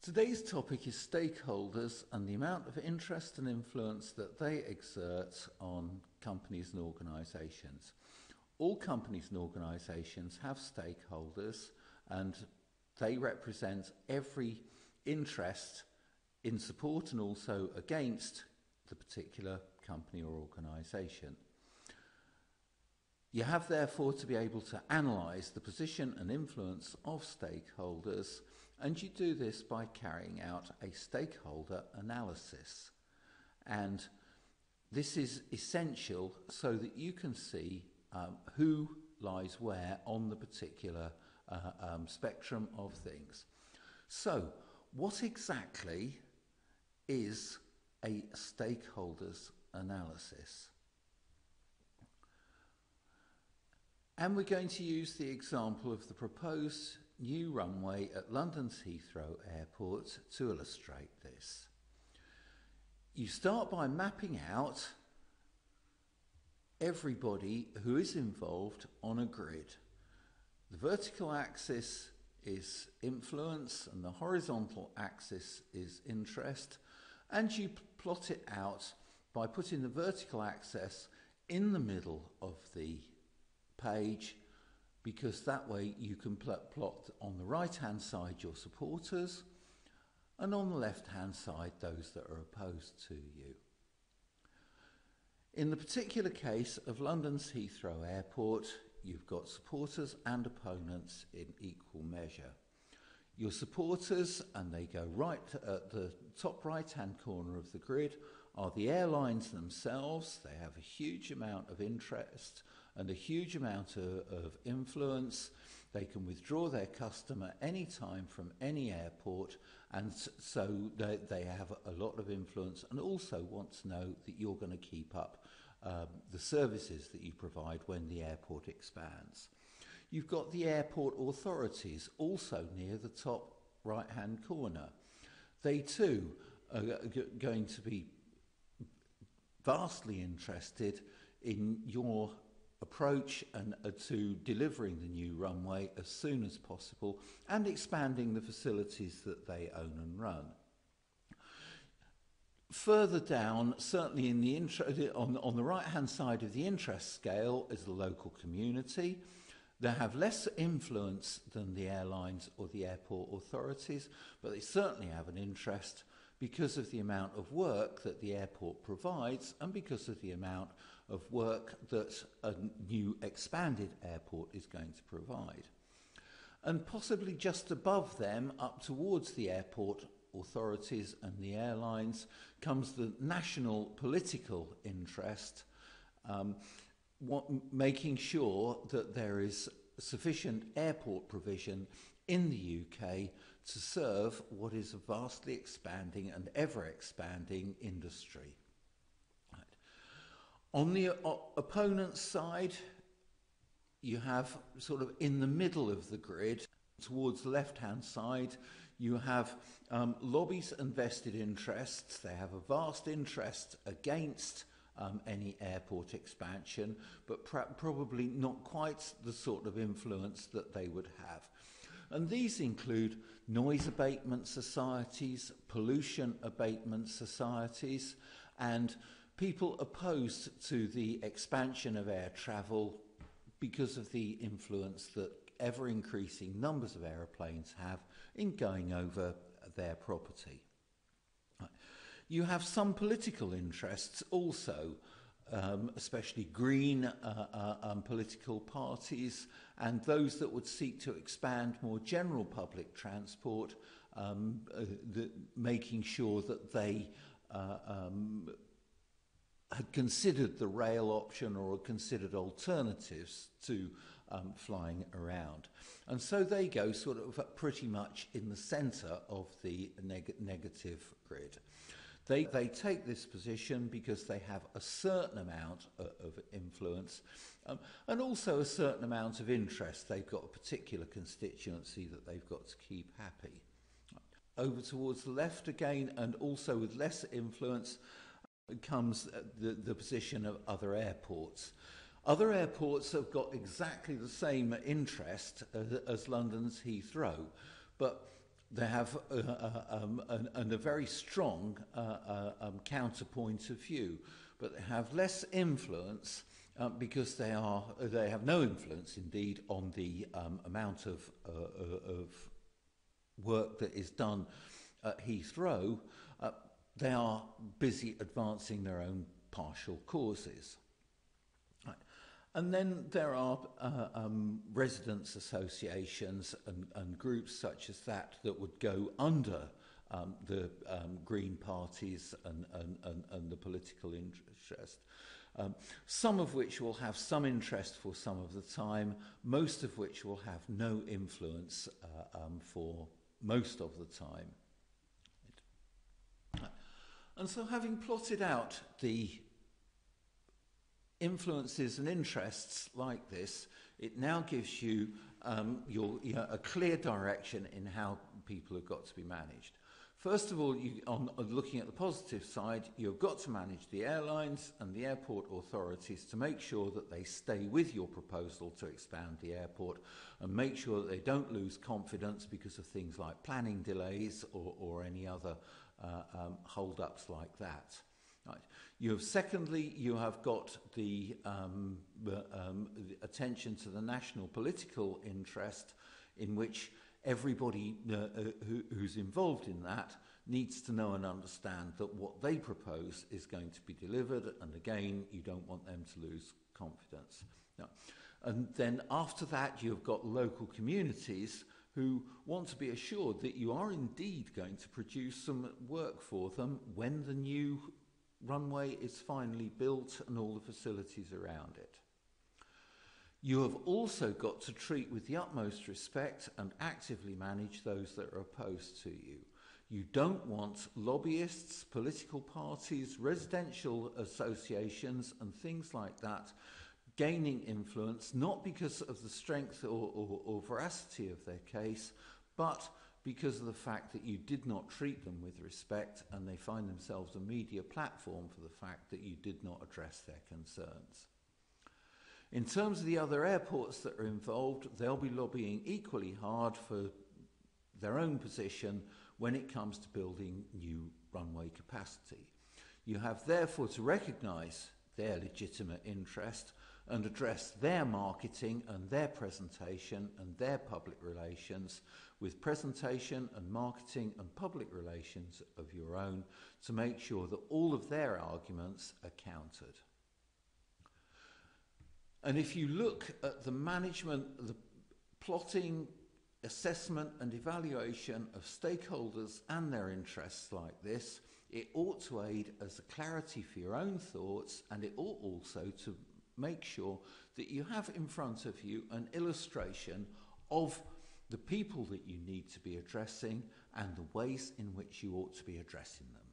Today's topic is stakeholders and the amount of interest and influence that they exert on companies and organisations. All companies and organisations have stakeholders, and they represent every interest in support and also against the particular company or organisation. You have therefore to be able to analyse the position and influence of stakeholders, and you do this by carrying out a stakeholder analysis. And this is essential so that you can see who lies where on the particular spectrum of things. So, what exactly is a stakeholders analysis? And we're going to use the example of the proposed new runway at London's Heathrow Airport to illustrate this. You start by mapping out everybody who is involved on a grid. The vertical axis is influence and the horizontal axis is interest, and you plot it out by putting the vertical axis in the middle of the page, because that way you can plot on the right hand side your supporters and on the left hand side those that are opposed to you. In the particular case of London's Heathrow Airport, you've got supporters and opponents in equal measure. Your supporters, and they go right at the top right hand corner of the grid, are the airlines themselves. They have a huge amount of interest and a huge amount of influence. They can withdraw their customer any time from any airport, and so they have a lot of influence and also want to know that you're going to keep up the services that you provide when the airport expands. You've got the airport authorities also near the top right hand corner. They too are going to be vastly interested in your approach and to delivering the new runway as soon as possible and expanding the facilities that they own and run. Further down, certainly in the on the right hand side of the interest scale, is the local community. They have less influence than the airlines or the airport authorities, but they certainly have an interest because of the amount of work that the airport provides and because of the amount of work that a new expanded airport is going to provide. And possibly just above them, up towards the airport authorities and the airlines, comes the national political interest, making sure that there is sufficient airport provision in the UK to serve what is a vastly expanding and ever expanding industry. Right. On the opponent's side, you have sort of in the middle of the grid, towards the left hand side, you have lobbies and vested interests. They have a vast interest against any airport expansion, but probably not quite the sort of influence that they would have. And these include noise abatement societies, pollution abatement societies, and people opposed to the expansion of air travel because of the influence that ever-increasing numbers of aeroplanes have in going over their property. You have some political interests also, especially green political parties and those that would seek to expand more general public transport, making sure that they had considered the rail option or had considered alternatives to flying around. And so they go sort of pretty much in the centre of the negative grid. They take this position because they have a certain amount of influence and also a certain amount of interest. They've got a particular constituency that they've got to keep happy. Over towards the left again, and also with less influence, comes the position of other airports. Other airports have got exactly the same interest as London's Heathrow, but they have and a very strong counterpoint of view, but they have less influence because they have no influence indeed on the amount of work that is done at Heathrow. They are busy advancing their own partial causes. Right. And then there are residents' associations and groups such as that would go under the Green parties and the political interest. Some of which will have some interest for some of the time, most of which will have no influence for most of the time. And so having plotted out the influences and interests like this, it now gives you a clear direction in how people have got to be managed. First of all, on looking at the positive side, you've got to manage the airlines and the airport authorities to make sure that they stay with your proposal to expand the airport and make sure that they don't lose confidence because of things like planning delays or any other hold-ups like that. Right. Secondly, you have got the attention to the national political interest, in which everybody who's involved in that needs to know and understand that what they propose is going to be delivered, and again, you don't want them to lose confidence. Now, and then after that, you've got local communities who want to be assured that you are indeed going to produce some work for them when the new runway is finally built and all the facilities around it. You have also got to treat with the utmost respect and actively manage those that are opposed to you. You don't want lobbyists, political parties, residential associations and things like that gaining influence, not because of the strength or veracity of their case, but because of the fact that you did not treat them with respect, and they find themselves a media platform for the fact that you did not address their concerns. In terms of the other airports that are involved, they'll be lobbying equally hard for their own position when it comes to building new runway capacity. You have therefore to recognise their legitimate interest and address their marketing and their presentation and their public relations with presentation and marketing and public relations of your own to make sure that all of their arguments are countered. And if you look at the management, the plotting, assessment and evaluation of stakeholders and their interests like this, it ought to aid as a clarity for your own thoughts, and it ought also to make sure that you have in front of you an illustration of the people that you need to be addressing and the ways in which you ought to be addressing them.